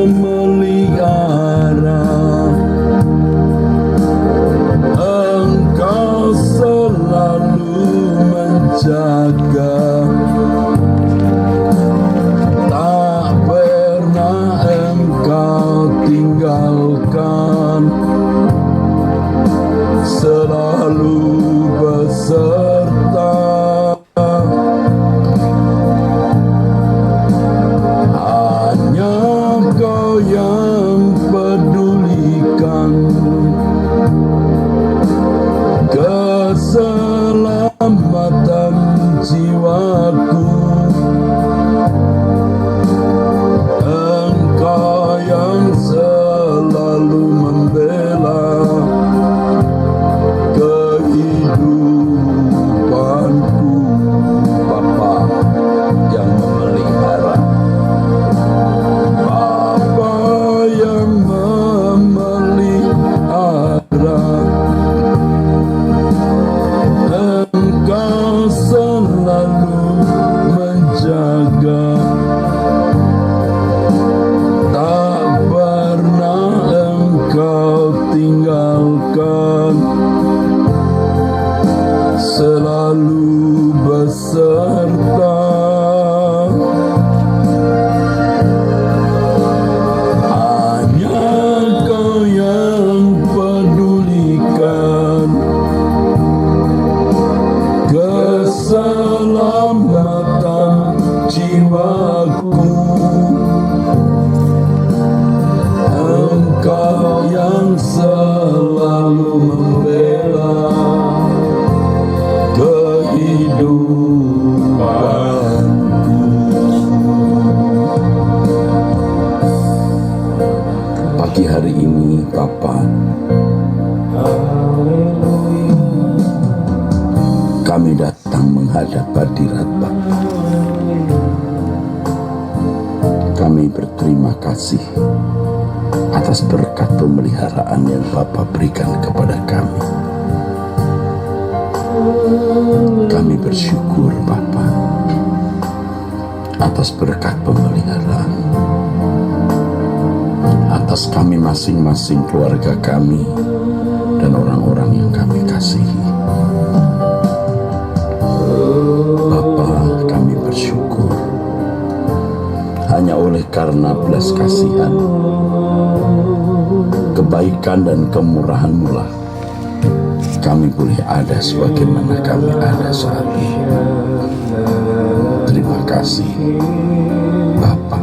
memelihara, Engkau selalu menjaga, tak pernah Engkau tinggalkan, selalu beserta. Hanya Engkau yang pedulikan keselamatan jiwaku. Engkau yang selalu membela kehidupanku. Bapa yang memelihara, Bapa yang memelihara, Engkau selalu menjaga, tak pernah Engkau tinggalkan, selalu beserta. Hanya Engkau yang pedulikan keselamatan jiwaku. Engkau yang selalu membela kehidupanku. Pagi hari ini Bapa, kami datang menghadap hadirat Bapa. Kami berterima kasih atas berkat pemeliharaan yang Bapa berikan kepada kami. Kami bersyukur Bapa atas berkat pemeliharaan, atas kami masing-masing, keluarga kami, dan orang-orang yang kami kasihi. Bapa, kami bersyukur hanya oleh karena belas kasihan, kebaikan dan kemurahan-Mu lah kami boleh ada sebagaimana kami ada saat ini. Terima kasih Bapa.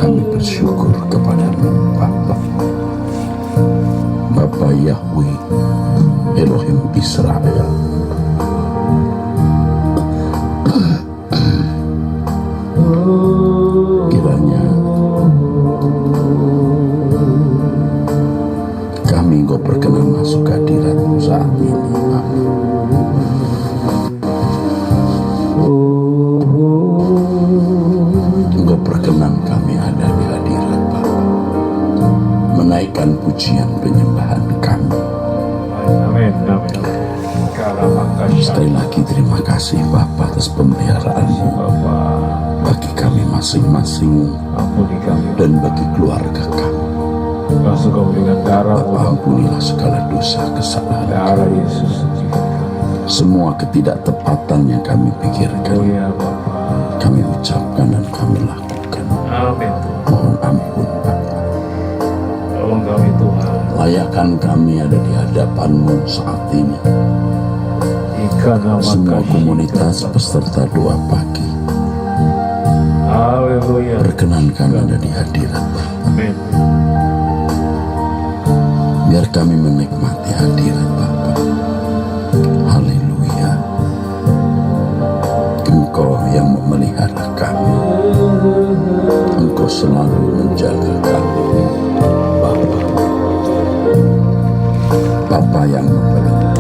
Kami bersyukur kepada-Mu Bapa. Bapa Yahweh Elohim Israel, kiranya kami Engkau berkenan masuk ke hadirat-Mu saat ini Bapa. Engkau berkenan kami ada di hadirat Bapa, menaikkan pujian penyembahan kami. Amin. Sekali lagi terima kasih Bapa atas pemeliharaan-Mu bagi kami masing-masing dan bagi keluarga kami. Bapa, ampunilah segala dosa kesalahan kami, semua ketidaktepatan yang kami pikirkan, kami ucapkan dan kami lakukan. Mohon ampun Bapa. Tolong kami Tuhan. Layakkan kami ada di hadapan-Mu saat ini. Semua komunitas peserta doa pagi, Haleluya. perkenankan ada di hadirat Bapa. Amin. Biar kami menikmati hadirat Bapa. Haleluya. Engkau yang memelihara kami, Engkau selalu menjaga kami Bapa. Bapa yang memelihara.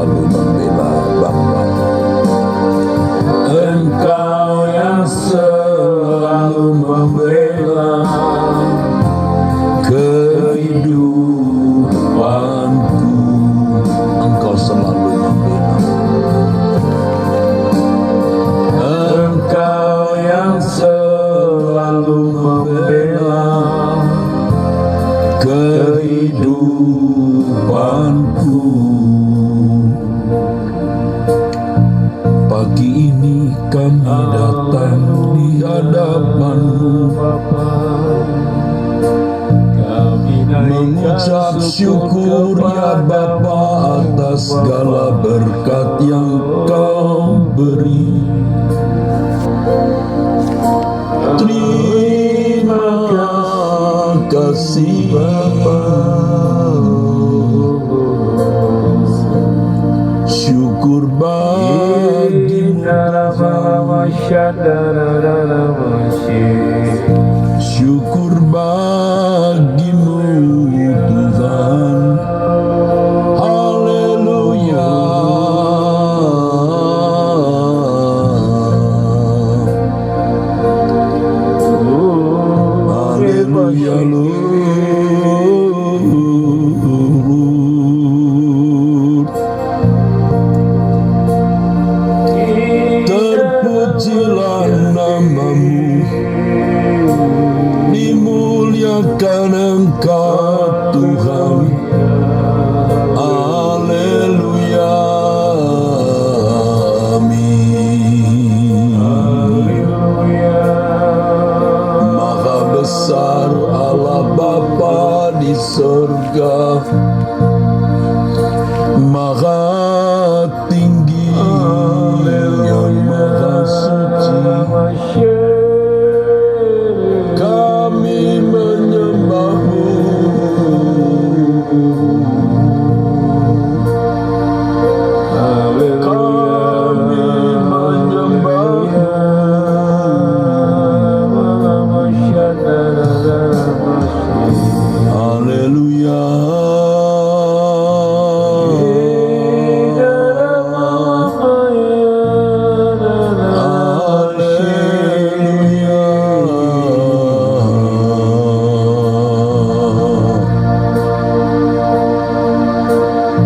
selalu membela Bapa. Engkau yang selalu membela kehidupanku. Engkau selalu membela. Engkau yang selalu membela kehidupanku. Pagi ini kami datang di hadapan-Mu, Bapa. Mengucap syukur ya Bapa atas segala berkat yang Kau beri. Terima kasih Bapa. Syukur bagi-Mu Tuhan. Syukur bagi-Mu Tuhan. Haleluya. Haleluya Lord. Terpujilah nama-Mu, dimuliakan Engkau Tuhan. Haleluya. Amin. Maha besar Allah Bapa di surga, maha tinggi yang maha suci. Kami menyembah-Mu. Kami menyembah-Mu. Haleluya.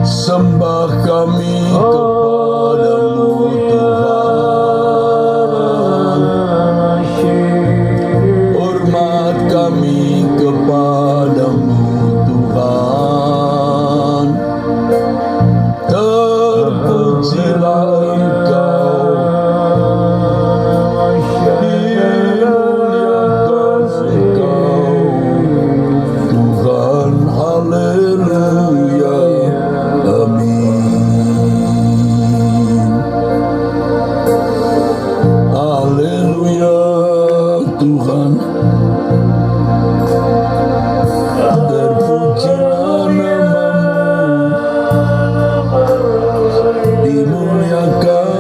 Sembah kami kepadamu Tuhan. Hormat kami kepadamu Tuhan. Terpujilah Engkau. Dimuliakan Engkau Tuhan. Haleluya. Amin. Haleluya Tuhan. Terpujilah nama-Mu, dimuliakan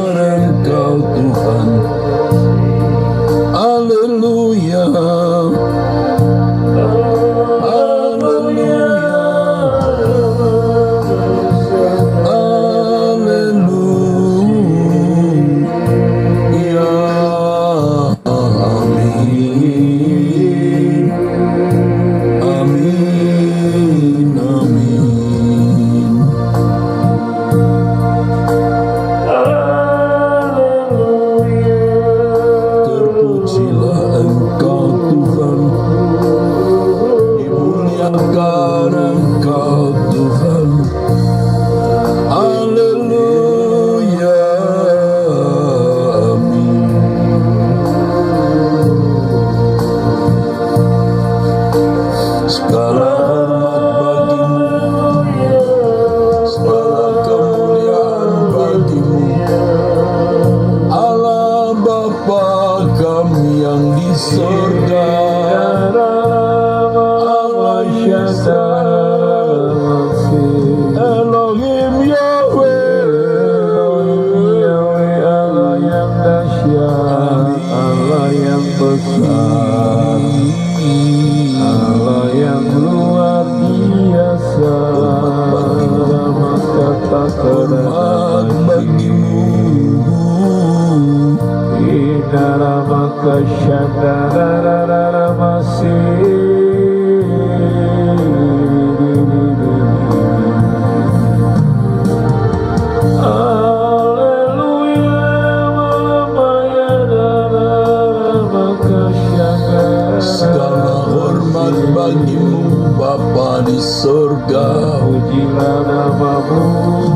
Segala hormat bagimu Bapa di surga. Pujilah namamu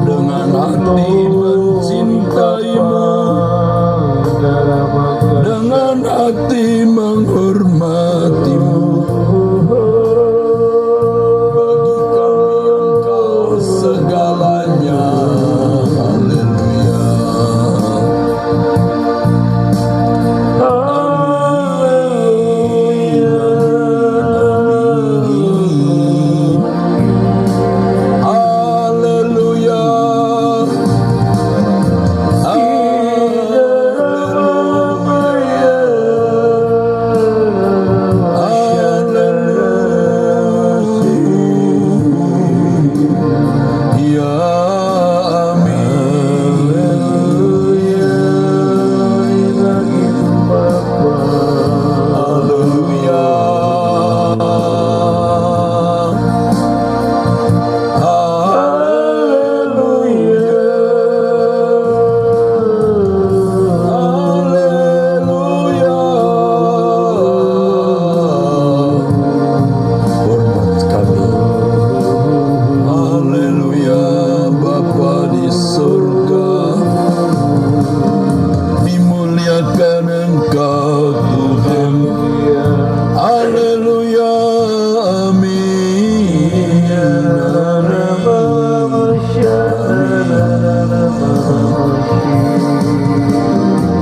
Dengan hati mencintaimu, dengan hati menghormatimu. Bagi kami Engkau segalanya. Haleluya. Haleluya.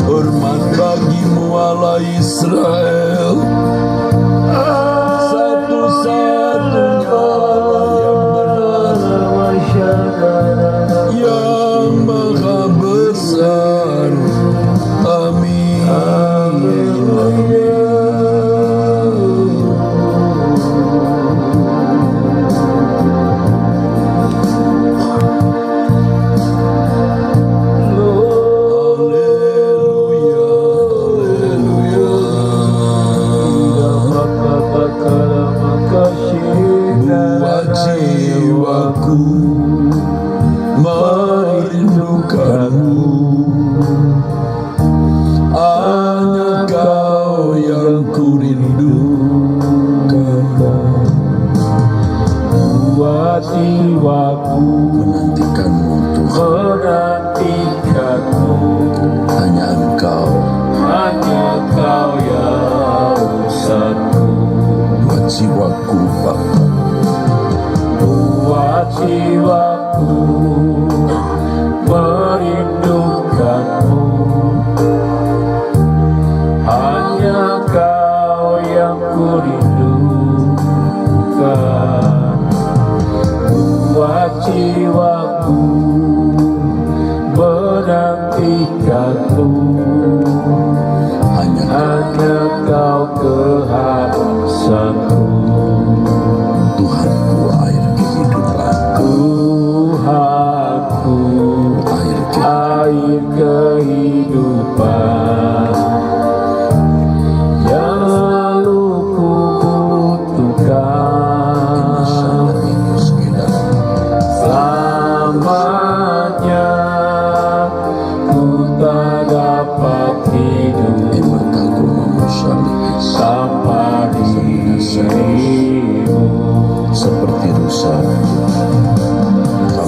Hormat bagimu Allah Israel, satu-satunya Allah yang benar, yang maha besar. Amin. Buat jiwaku merindukanmu, hanya Kau yang kurindukan. buat jiwaku Menantikanmu Tuhan, menantikanmu, hanya Engkau. hanya Kau yang urusanku. Buat jiwaku Bapa, Buat jiwaku merindukanmu, hanya Kau yang kurindukan. Buat jiwaku menantikanmu, hanya hanya Kau kehabisanku. Tuhanku, air kehidupanku, Tuhanku, air kehidupan yang lalu ku butuhkan. Selamanya ku tak dapat hidup tanpa dirimu. seperti rusa.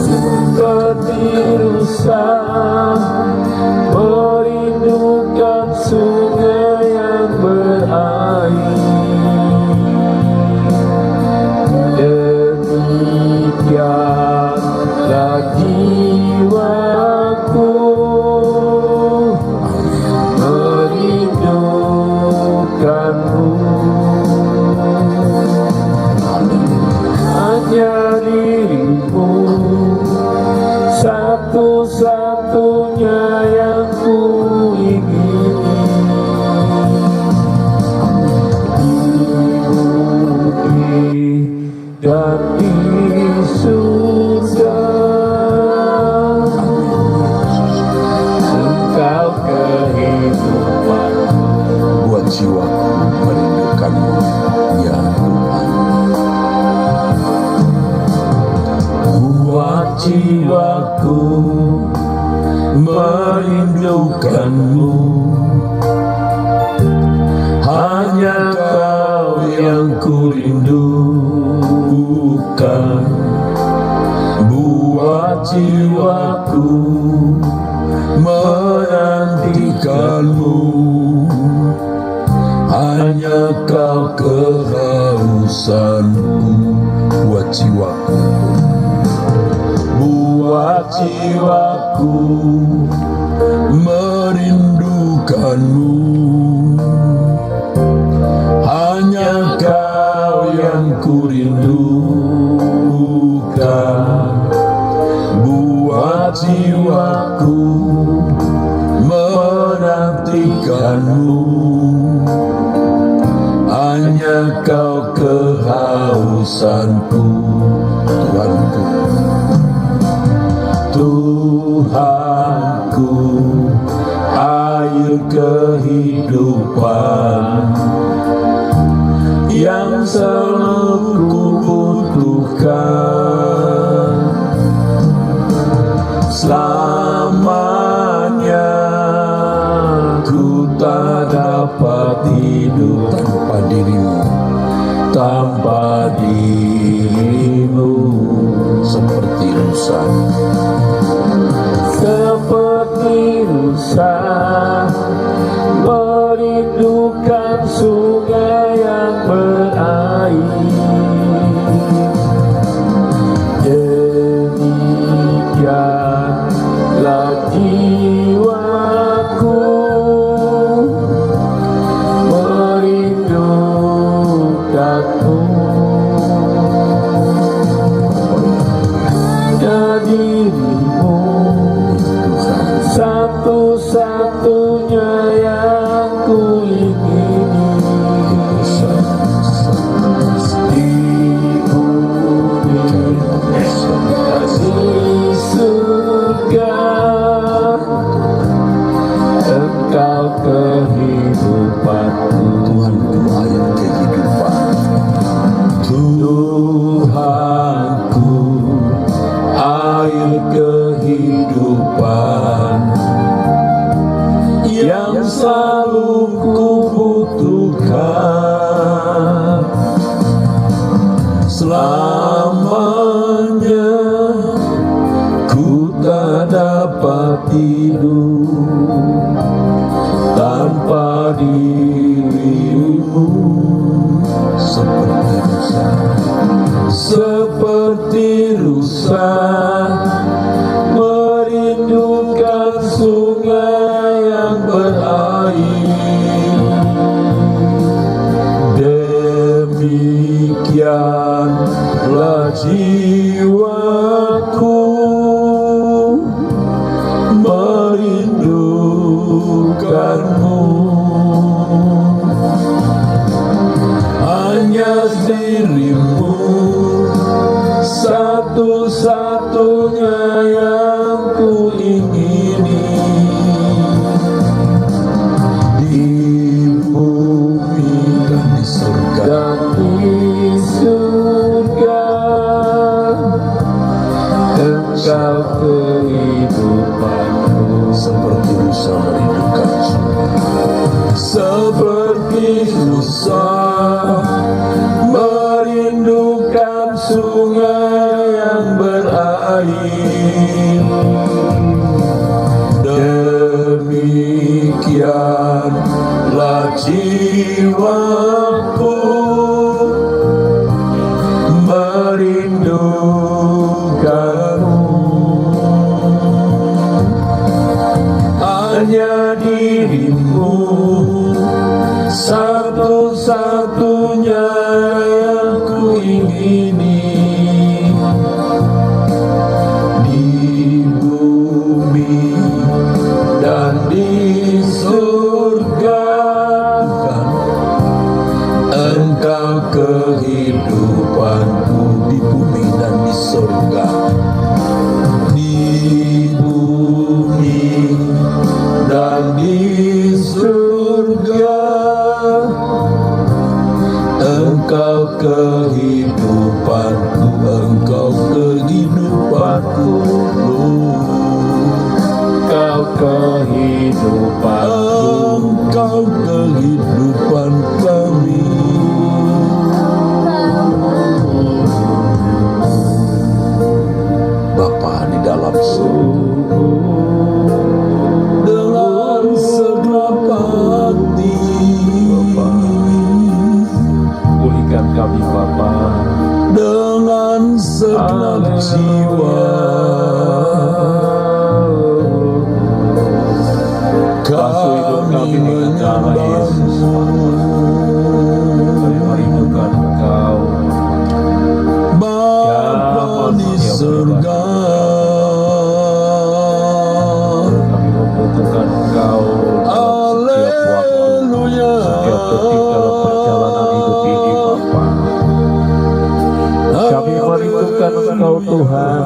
Seperti rusa merindukan sungai yang berair, demikianlah jiwaku merindukanmu. Hanya dirimu, satu-satu merindukanmu. Hanya Kau yang kurindukan, buat jiwaku menantikanmu. Hanya Kau kehausanku, buat jiwaku, buat jiwaku merindukanmu. Hanya Kau yang kurindukan, buat jiwaku menantikanmu. Hanya Kau kehausanku, Tuhanku, Tuhanku, air kehidupan yang selalu kubutuhkan. Selamanya ku tak dapat hidup tanpa dirimu, tanpa dirimu. seperti rusa, Seperti rusa merindukan sungai yang berair, demikianlah jiwaku merindukanmu. Dirimu satu-satunya yang ku ingini di bumi dan di surga. Engkau kehidupanku, Tuhanku, air kehidupan. Tuhanku, air kehidupan yang selalu kubutuhkan. Selamanya ku tak dapat hidup tanpa dirimu. Seperti rusa, Seperti rusa merindukan sungai yang berair, demikianlah jiwaku merindukanmu. Hanya dirimu satu-satunya yang ku ingini di bumi dan di surga. dan di surga. Engkau kehidupanku, Seperti rusa merindukan surga, seperti rusa merindukan sungai yang berair, demikianlah jiwaku merindukanmu. Hanya dirimu satu-satunya yang ku ingini di bumi dan di surga. Engkau kehidupanku di bumi dan di surga. di bumi dan di surga. Engkau kehidupanku, engkau kehidupanku, engkau kehidupanku. Engkau kehidupan kami. Bapa di dalam surga, dengan segenap hati, Pulihkan kami Bapa, dengan segenap jiwa, basuh hidup kami dengan darah Yesus. Kami merindukan Engkau. Bapa di surga, Kami membutuhkan Engkau dalam setiap waktu, haleluya, setiap detik dalam perjalanan hidup ini Bapa. Kami merindukan Engkau Tuhan.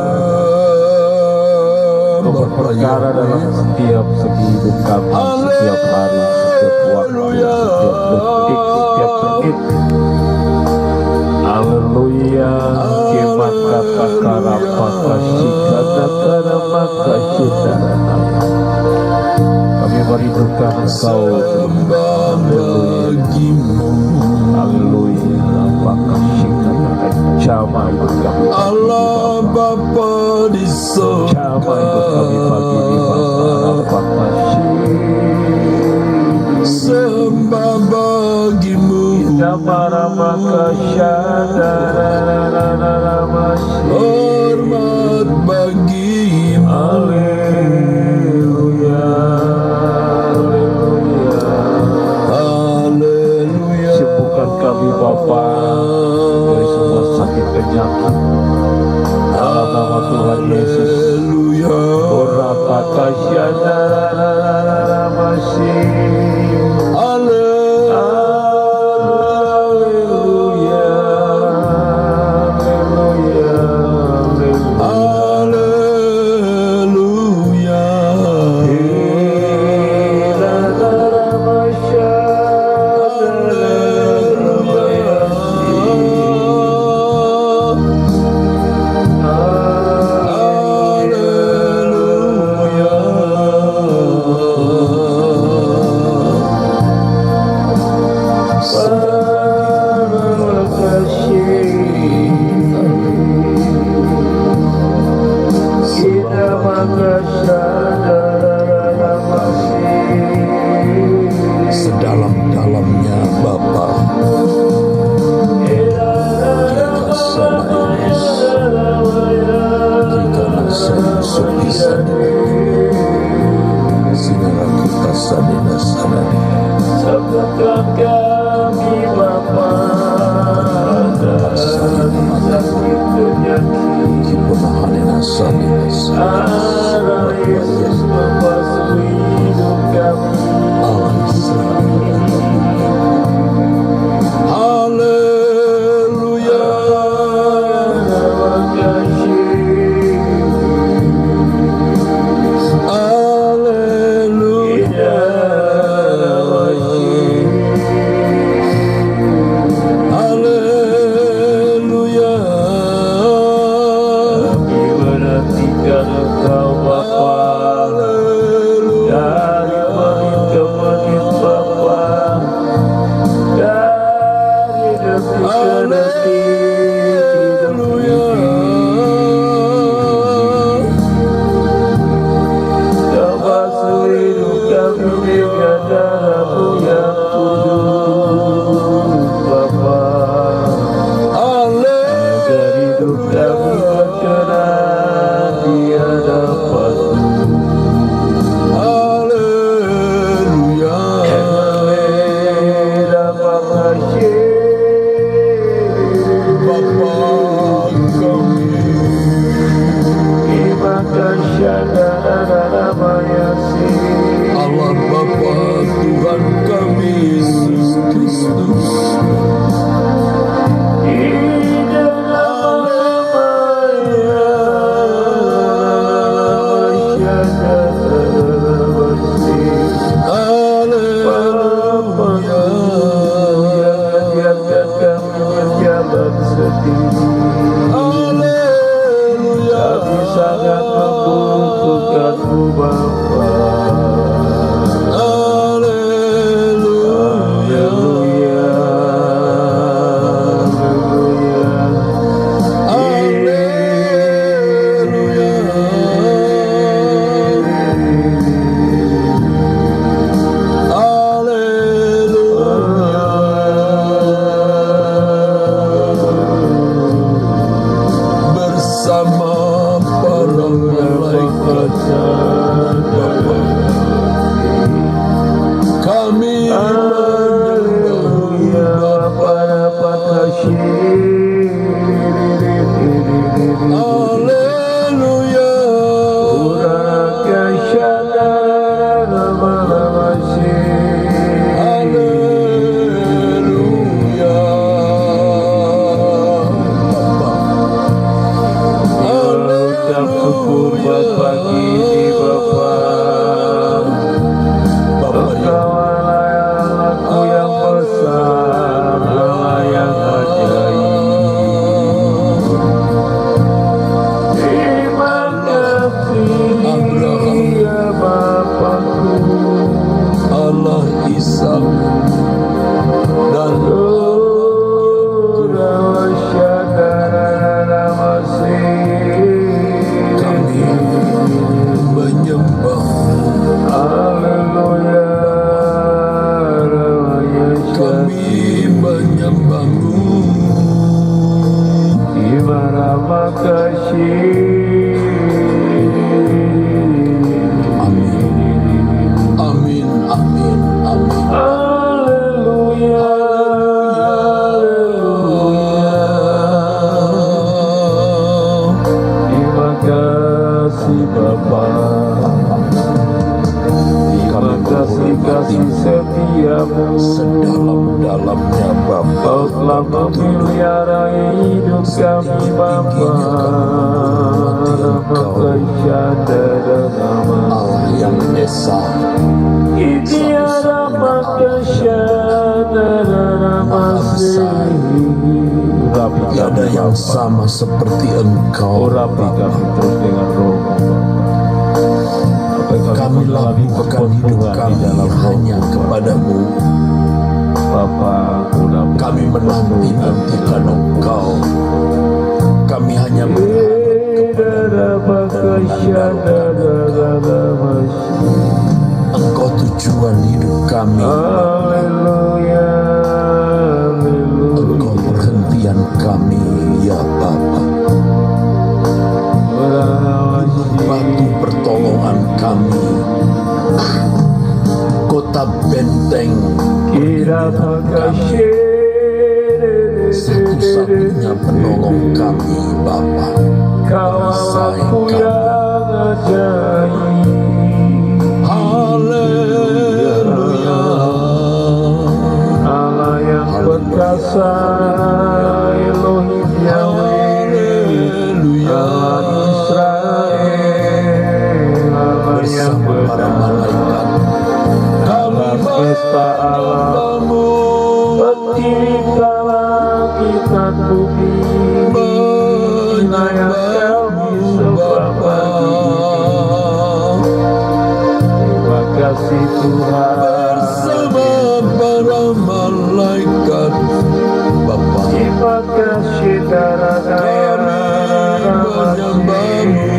Kau berperkara dalam setiap segi hidup kami, setiap hari, setiap waktu, setiap detik, setiap menit. Haleluya. Kemat kata karapaka sikata karamaka sitarana. Kami merindukan Engkau. bagimu, Haleluya. Apakah sikata cama hidup kami Allah Bapa di cama hidup kami pagi ini Bapa. Apakah sembah bagimu, hormat bagimu, Haleluya. Haleluya. haleluya. Sembuhkan kami Bapa dari semua sakit penyakit dalam nama Tuhan Yesus. Haleluya. Sedalam-dalamnya Bapa, Selamatkan kami Bapa dari sakit penyakit. Allah Yesus membasuh hidup kami. Haleluya. Terima kasih. Haleluya. Haleluya. Kami menantikan Engkau Bapa. Dari menit ke menit Bapa, dari detik ke detik hidup ini. Kau basuh hidup kami dengan darah-Mu yang kudus Bapa, agar hidup kami berkenan di hadapan-Mu. Allah Bapa Tuhan kami Yesus Kristus, Kami sangat membutuhkan-Mu Bapa. kasih setiamu sedalam-dalamnya Bapa. Kau telah memelihara hidup kami Bapa. Allah yang esa, tiada yang sama seperti Engkau Bapa. Kami lakukan hidup kami hanya kepadamu. Kami menanti-nantikan Engkau. Kami hanya berharap kepada Engkau tujuan hidup kami. Engkau perhentian kami ya Bapa. Batu pertolongan kami, kota benteng satu-satunya penolong kami Bapa. Kau yang ajaib. Haleluya. Allah yang perkasa, Elohim Yahweh, Allah Israel, Allah yang para malaikat Allah semesta alam, pencipta kita bumi, yang kami sembah. Terima kasih Tuhan. Bersama para malaikat Bapa, Terima kasih darah kami menyembahmu.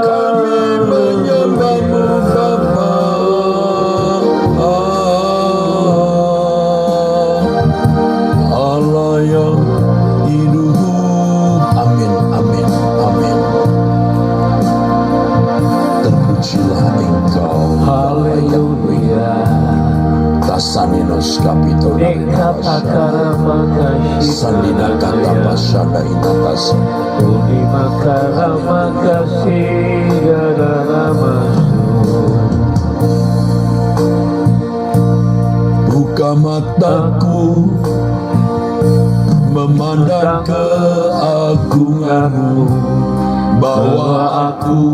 Kami menyembahmu Bapa. Allah yang hidup. Amin, amin, amin. Terpujilah Engkau. Haleluya. Tasaninos kapito Eka pakara makasih. Sandina kata pasada inatasa. Uni makara makasih darah masuk. Buka mataku memandang keagunganmu, bawa aku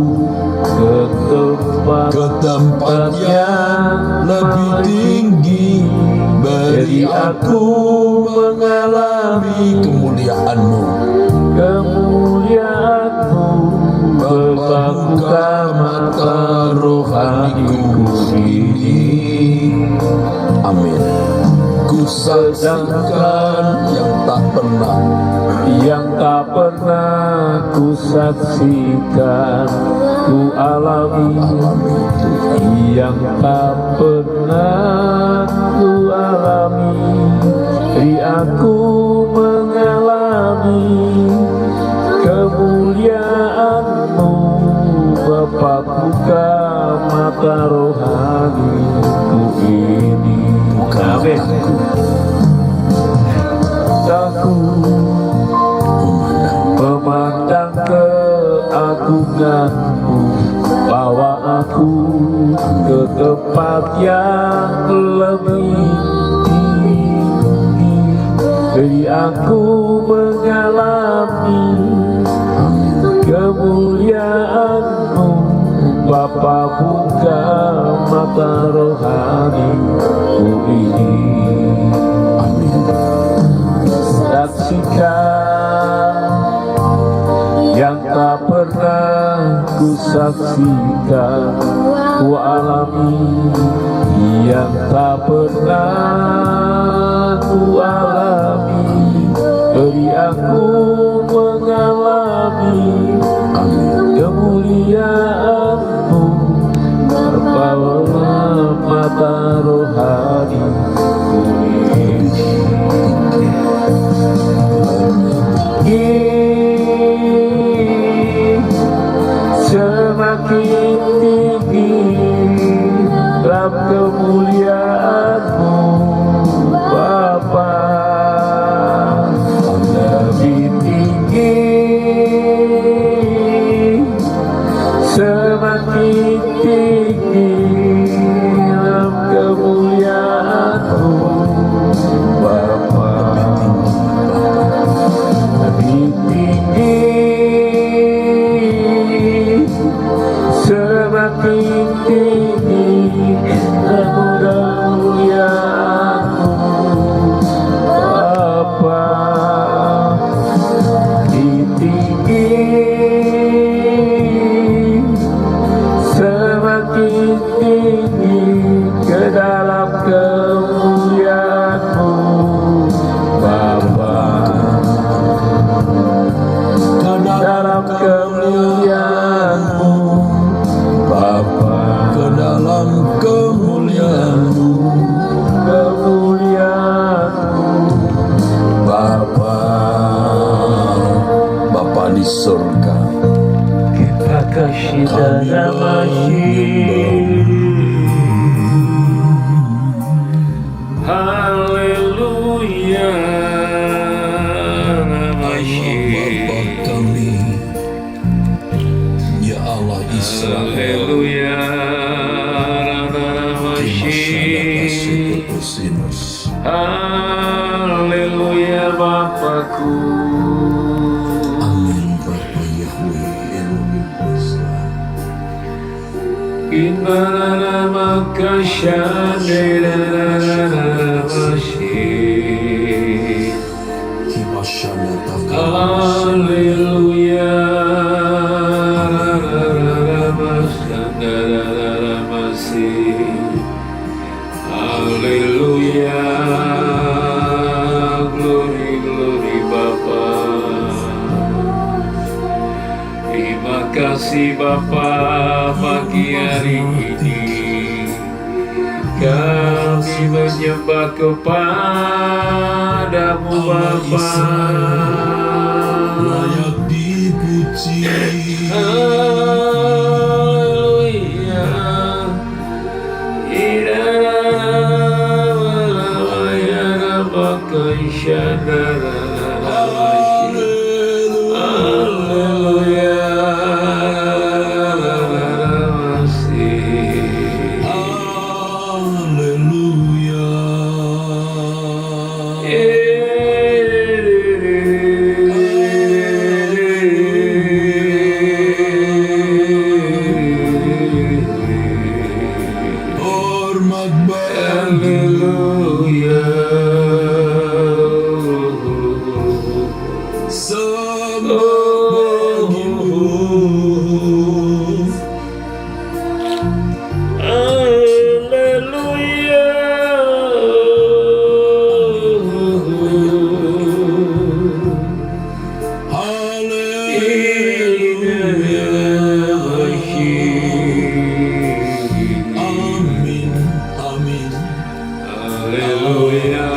ke tempat yang lebih tinggi. Beri aku mengalami kemuliaan-Mu. Bapa, buka mata rohaniku ini. Amin. Ku saksikan yang tak pernah ku saksikan, ku alami yang tak pernah ku alami. Beri aku mengalami kemuliaan-Mu. Bapa, buka mata rohaniku ini. Mataku aku memandang keagungan-Mu, bawa aku ke tempat yang lebih tinggi. Beri aku mengalami kemuliaan-Mu. Bapa, buka mata rohaniku ini. Amin. Saksikan yang tak pernah ku saksikan, ku alami yang tak pernah ku alami. Beri aku mengalami kemuliaan-Mu. Bawalah mata rohaniku ini. Semakin tinggi dalam kemuliaan-Mu Bapa, lebih tinggi dalam kemuliaan-Mu, Bapa, ke dalam kemuliaan-Mu, Bapa, Bapa di surga. kita kasih dan haleluya, Bapa kami, ya Allah Israel, haleluya, haleluya Bapakku. Amin. Bapa Yahweh Elohim Israel. Inna maka syadidarabashi. Hibashana takam. Haleluya. Haleluya. Glory, glory Bapa. Terima kasih Bapa, pagi hari ini kami menyembah kepadamu Bapa. Layak dipuji. Haleluya. Ira baka isyadara. Hormat Haleluya. sembah bagimu. Haleluya. Amin, amin. Haleluya.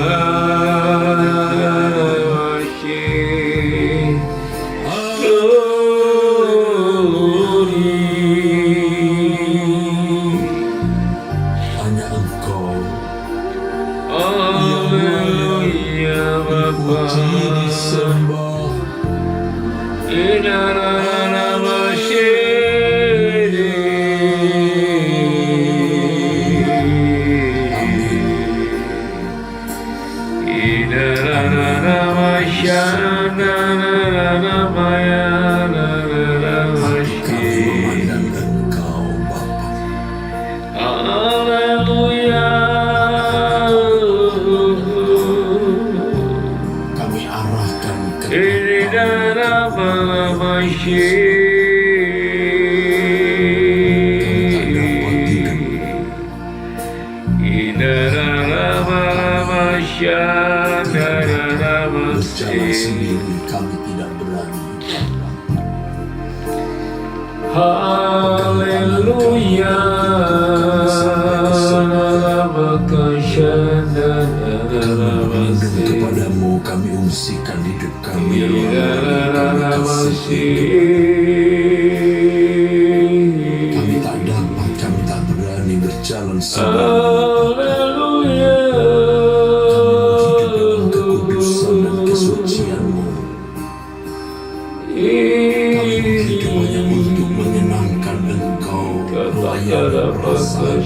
Hanya Engkau Haleluya Bapa. puji disembah. Kami memandang Engkau Bapa. Kami arahkan ke berjalan sendiri kami tidak berani. Haleluya. Kami berlindung kepadamu, kami ungsikan hidup kami. Kami tak dapat, kami tak berani berjalan sendiri. Haleluya. Hidup dalam kekudusan dan kesucian-Mu. Kami hidup hanya untuk menyenangkan Engkau, melayani perasaan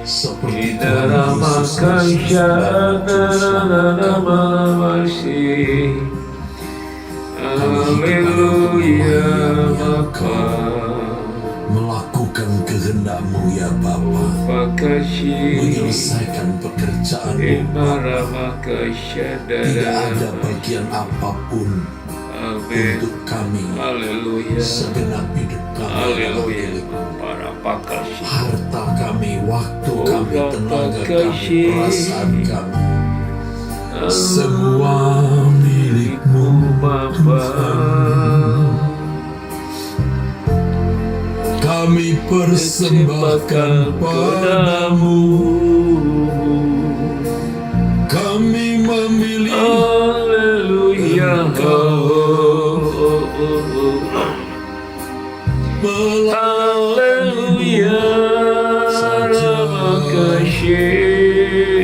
seperti Tuhan Yesus Haleluya Bapa. melakukan kehendak-Mu ya Bapa, menyelesaikan pekerjaan-Mu. Tidak ada bagian apapun untuk kami. Haleluya. Segenap hidup kami Haleluya. milik-Mu. Para pakasih. Harta kami, waktu kami, tenaga kami, perasaan kami, semua milik-Mu Bapa. persembahkan padamu. Kami memilih Haleluya. Haleluya. Terima kasih.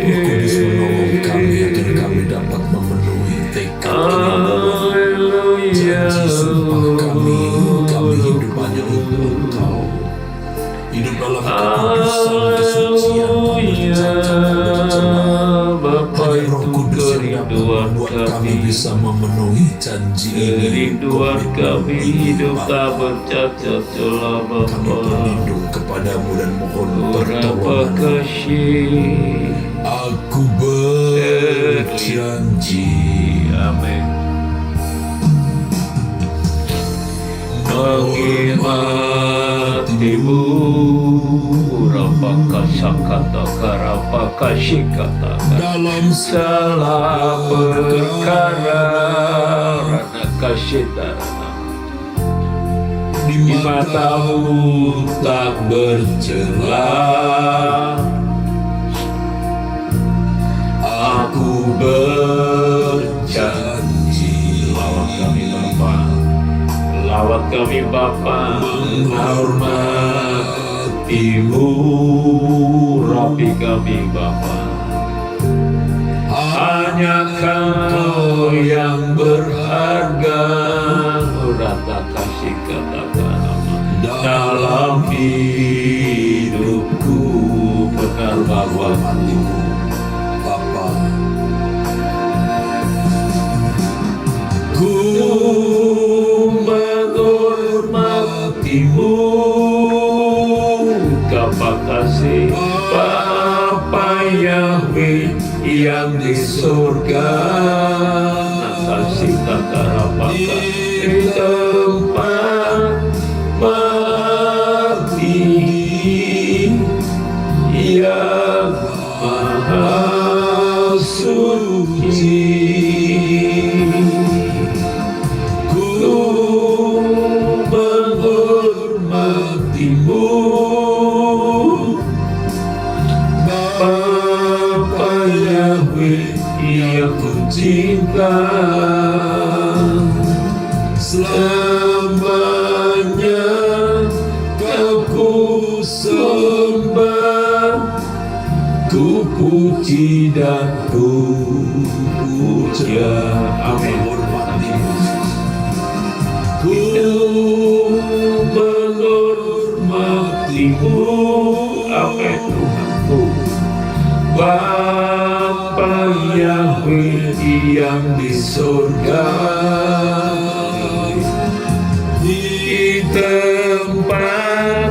Roh Kudus menolong kami agar kami dapat memenuhi tekad kami, janji sumpah kami hidup hanya untuk Engkau, hidup dalam kekudusan, kesucian, hanya Roh Kudus yang dapat membuat kami bisa memenuhi janji ini. Kerinduan kami hidup tak bercacat celah Bapa. Kami berlindung kepadamu dan mohon Terima pertolongan. kasih. Aku berjanji Amin. Mengimatimu Rapakasakata Karapakasikata dalam salah perkara Rana Kasitarana di di matamu tak bercelah. Aku berjanji. Lawat kami Bapa, lawat kami Bapa, menghormatimu. Rapi kami Bapa, hanya Kau yang berharga. Rata kasih katakan dalam hidupku, benar bahwa Bapa, ku menghormatimu. Kapa kasih Bapa Yahweh yang di surga. Kasih kata rapaka di tempat mati yang maha suci. Ku menghormatimu Bapa Yahweh yang ku cinta. Selamanya Kau ku sembah, ku puji dan ku puja. Amin. Ku menghormatimu, amin Tuhanku. Bapa Yahweh yang di surga, di tempat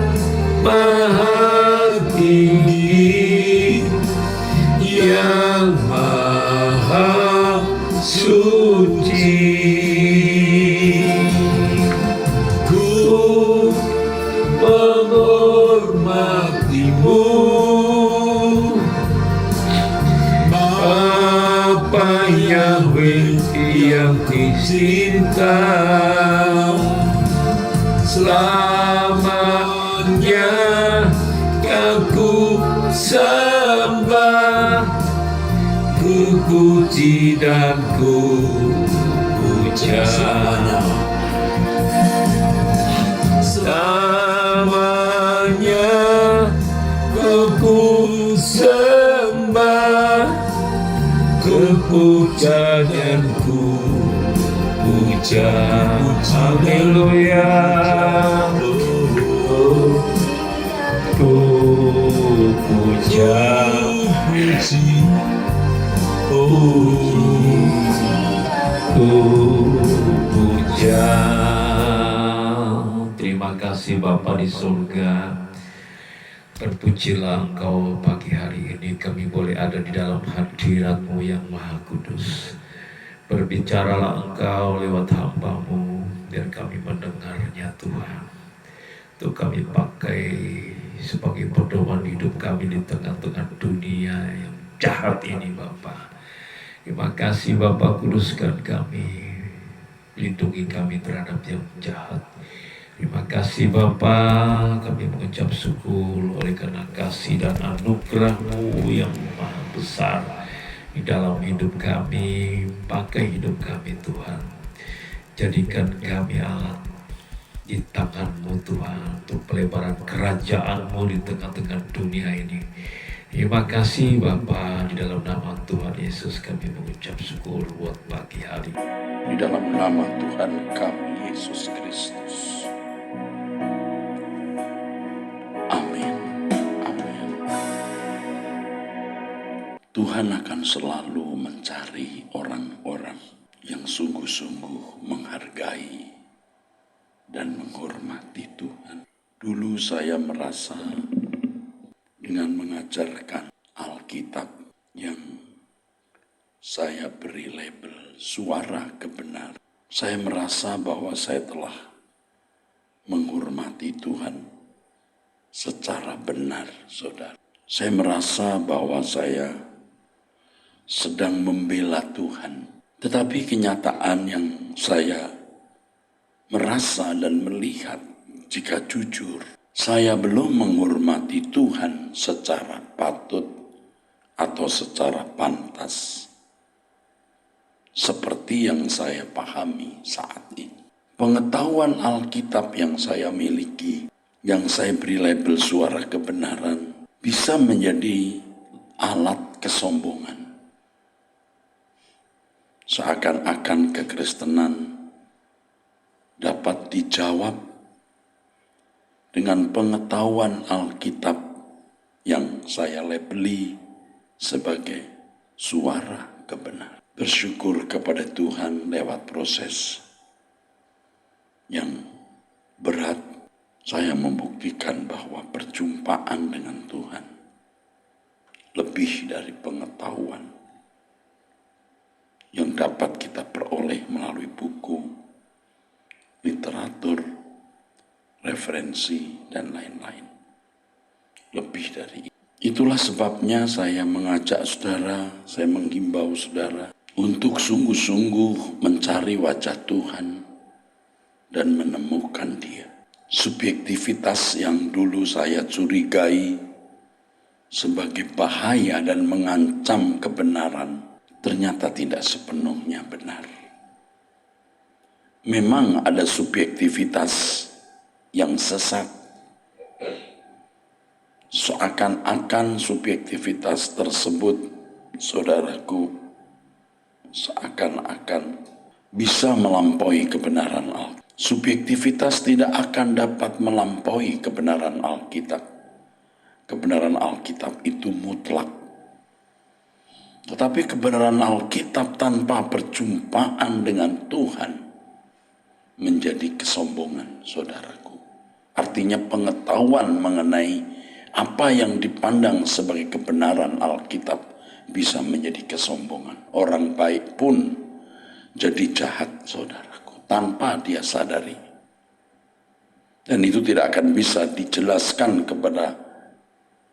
maha tinggi yang maha suci. Ku menghormatimu Bapa Yahweh yang dicinta. Selamanya Aku sembah, ku puji dan ku puja. Selamanya ku sembah, ku puja dan ku puja. Haleluya. Ku puja, ku puja. Terima kasih Bapa di surga. Terpujilah Engkau pagi hari ini kami boleh ada di dalam hadirat-Mu yang maha kudus. Berbicaralah Engkau lewat hamba-Mu biar kami mendengarnya Tuhan. Itu kami pakai sebagai pedoman hidup kami di tengah-tengah dunia yang jahat ini Bapa. Terima kasih Bapa, kuduskan kami, lindungi kami terhadap yang jahat. Terima kasih Bapa, kami mengucap syukur oleh karena kasih dan anugerah-Mu yang maha besar di dalam hidup kami. Pakai hidup kami Tuhan, jadikan kami alat di tangan-Mu Tuhan, untuk pelebaran kerajaan-Mu di tengah-tengah dunia ini. Terima kasih Bapa, di dalam nama Tuhan Yesus kami mengucap syukur buat pagi hari. Di dalam nama Tuhan kami Yesus Kristus. Amin. Amin. Tuhan akan selalu mencari orang-orang yang sungguh-sungguh menghargai dan menghormati Tuhan. Dulu saya merasa dengan mengajarkan Alkitab yang saya beri label suara kebenaran, saya merasa bahwa saya telah menghormati Tuhan secara benar, saudara. Saya merasa bahwa saya sedang membela Tuhan. Tetapi kenyataan yang saya merasa dan melihat, jika jujur, saya belum menghormati Tuhan secara patut atau secara pantas, seperti yang saya pahami saat ini. Pengetahuan Alkitab yang saya miliki, yang saya beri label suara kebenaran, bisa menjadi alat kesombongan. Seakan-akan kekristenan dapat dijawab dengan pengetahuan Alkitab yang saya labeli sebagai suara kebenaran. Bersyukur kepada Tuhan lewat proses yang berat, saya membuktikan bahwa perjumpaan dengan Tuhan lebih dari pengetahuan yang dapat kita peroleh melalui buku, literatur, referensi, dan lain-lain. Lebih dari itu. Itulah sebabnya saya mengajak saudara, saya menghimbau saudara untuk sungguh-sungguh mencari wajah Tuhan dan menemukan Dia. Subjektivitas yang dulu saya curigai sebagai bahaya dan mengancam kebenaran ternyata tidak sepenuhnya benar. Memang ada subjektivitas yang sesat. Seakan-akan subjektivitas tersebut, saudaraku, seakan-akan bisa melampaui kebenaran Alkitab. Subjektivitas tidak akan dapat melampaui kebenaran Alkitab. Kebenaran Alkitab itu mutlak. Tetapi kebenaran Alkitab tanpa perjumpaan dengan Tuhan menjadi kesombongan, saudaraku. Artinya pengetahuan mengenai apa yang dipandang sebagai kebenaran Alkitab bisa menjadi kesombongan. Orang baik pun jadi jahat, saudaraku, tanpa dia sadari. Dan itu tidak akan bisa dijelaskan kepada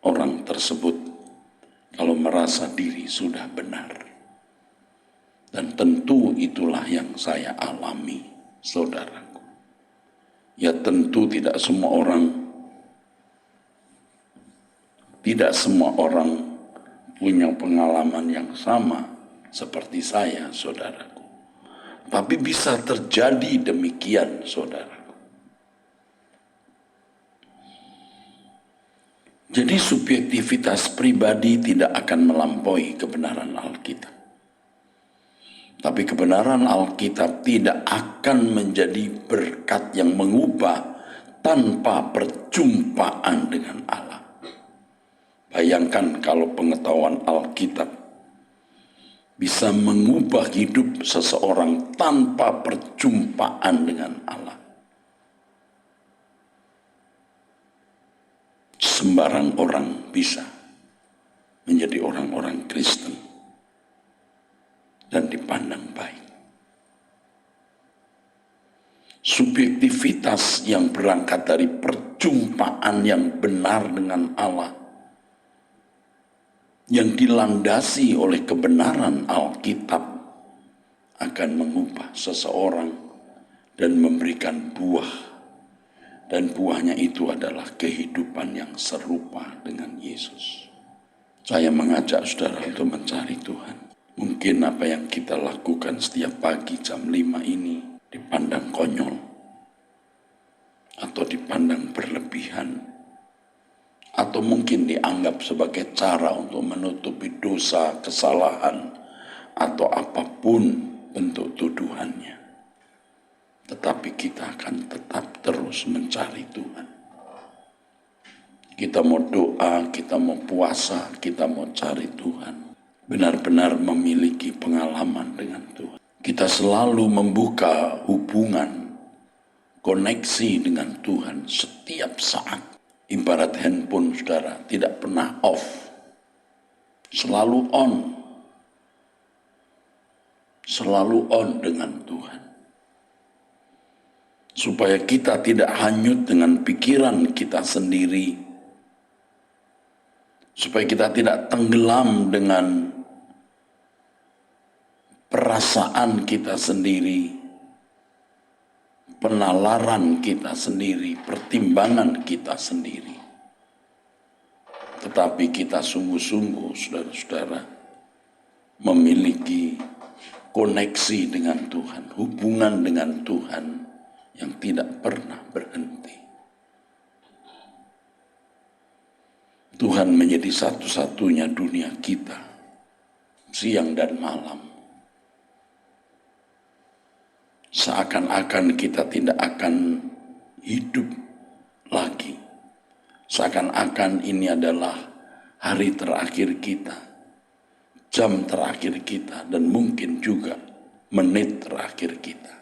orang tersebut kalau merasa diri sudah benar. Dan tentu itulah yang saya alami, saudaraku. Ya tentu tidak semua orang punya pengalaman yang sama seperti saya, saudaraku. Tapi bisa terjadi demikian, saudaraku. Jadi subjektivitas pribadi tidak akan melampaui kebenaran Alkitab. Tapi kebenaran Alkitab tidak akan menjadi berkat yang mengubah tanpa perjumpaan dengan Allah. Bayangkan kalau pengetahuan Alkitab bisa mengubah hidup seseorang tanpa perjumpaan dengan Allah. Sembarang orang bisa menjadi orang-orang Kristen dan dipandang baik. Subjektivitas yang berangkat dari perjumpaan yang benar dengan Allah, yang dilandasi oleh kebenaran Alkitab, akan mengubah seseorang dan memberikan buah Dan buahnya itu adalah kehidupan yang serupa dengan Yesus. Saya mengajak saudara untuk mencari Tuhan. Mungkin apa yang kita lakukan setiap pagi jam 5 ini dipandang konyol atau dipandang berlebihan, atau mungkin dianggap sebagai cara untuk menutupi dosa, kesalahan, atau apapun bentuk tuduhannya. Tetapi kita akan tetap terus mencari Tuhan. Kita mau doa, kita mau puasa, kita mau cari Tuhan. Benar-benar memiliki pengalaman dengan Tuhan. Kita selalu membuka hubungan, koneksi dengan Tuhan setiap saat. Ibarat handphone saudara, tidak pernah off. Selalu on. Selalu on dengan Tuhan. Supaya kita tidak hanyut dengan pikiran kita sendiri. Supaya kita tidak tenggelam dengan perasaan kita sendiri, penalaran kita sendiri, pertimbangan kita sendiri. Tetapi kita sungguh-sungguh, saudara-saudara, memiliki koneksi dengan Tuhan, hubungan dengan Tuhan yang tidak pernah berhenti. Tuhan menjadi satu-satunya dunia kita, siang dan malam. Seakan-akan kita tidak akan hidup lagi. Seakan-akan ini adalah hari terakhir kita, jam terakhir kita, dan mungkin juga menit terakhir kita.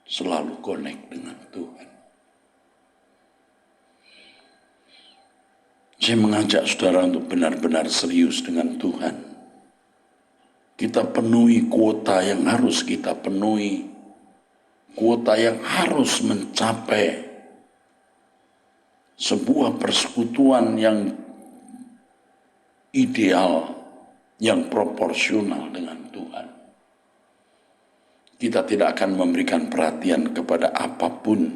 Selalu connect dengan Tuhan. Saya mengajak saudara untuk benar-benar serius dengan Tuhan. Kita penuhi kuota yang harus kita penuhi. Kuota yang harus mencapai sebuah persekutuan yang ideal, yang proporsional dengan Tuhan. Kita tidak akan memberikan perhatian kepada apapun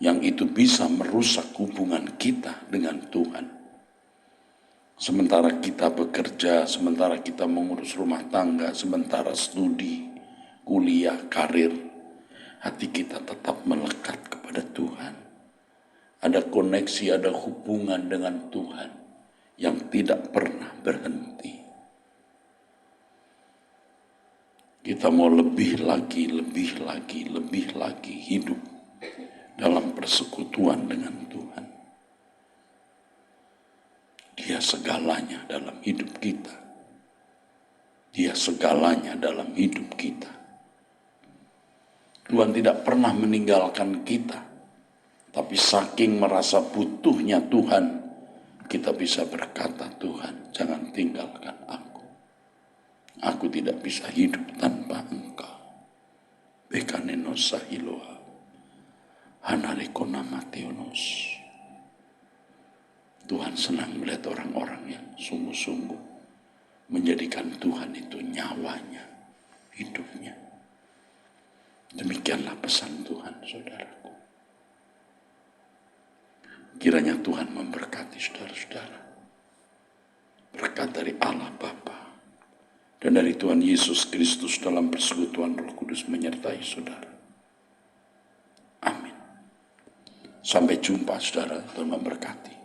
yang itu bisa merusak hubungan kita dengan Tuhan. Sementara kita bekerja, sementara kita mengurus rumah tangga, sementara studi, kuliah, karir, hati kita tetap melekat kepada Tuhan. Ada koneksi, ada hubungan dengan Tuhan yang tidak pernah berhenti. Kita mau lebih lagi hidup dalam persekutuan dengan Tuhan. Dia segalanya dalam hidup kita. Dia segalanya dalam hidup kita. Tuhan tidak pernah meninggalkan kita. Tapi saking merasa butuhnya Tuhan, kita bisa berkata, Tuhan, jangan tinggalkan aku. Aku tidak bisa hidup tanpa Engkau. Bekanenosa hiloa. Hanarikona mationos. Tuhan senang melihat orang-orang yang sungguh-sungguh menjadikan Tuhan itu nyawanya, hidupnya. Demikianlah pesan Tuhan, saudaraku. Kiranya Tuhan memberkati saudara-saudara. Berkat dari Allah Bapa dan dari Tuhan Yesus Kristus dalam persekutuan Roh Kudus menyertai saudara. Amin. Sampai jumpa saudara, Tuhan memberkati.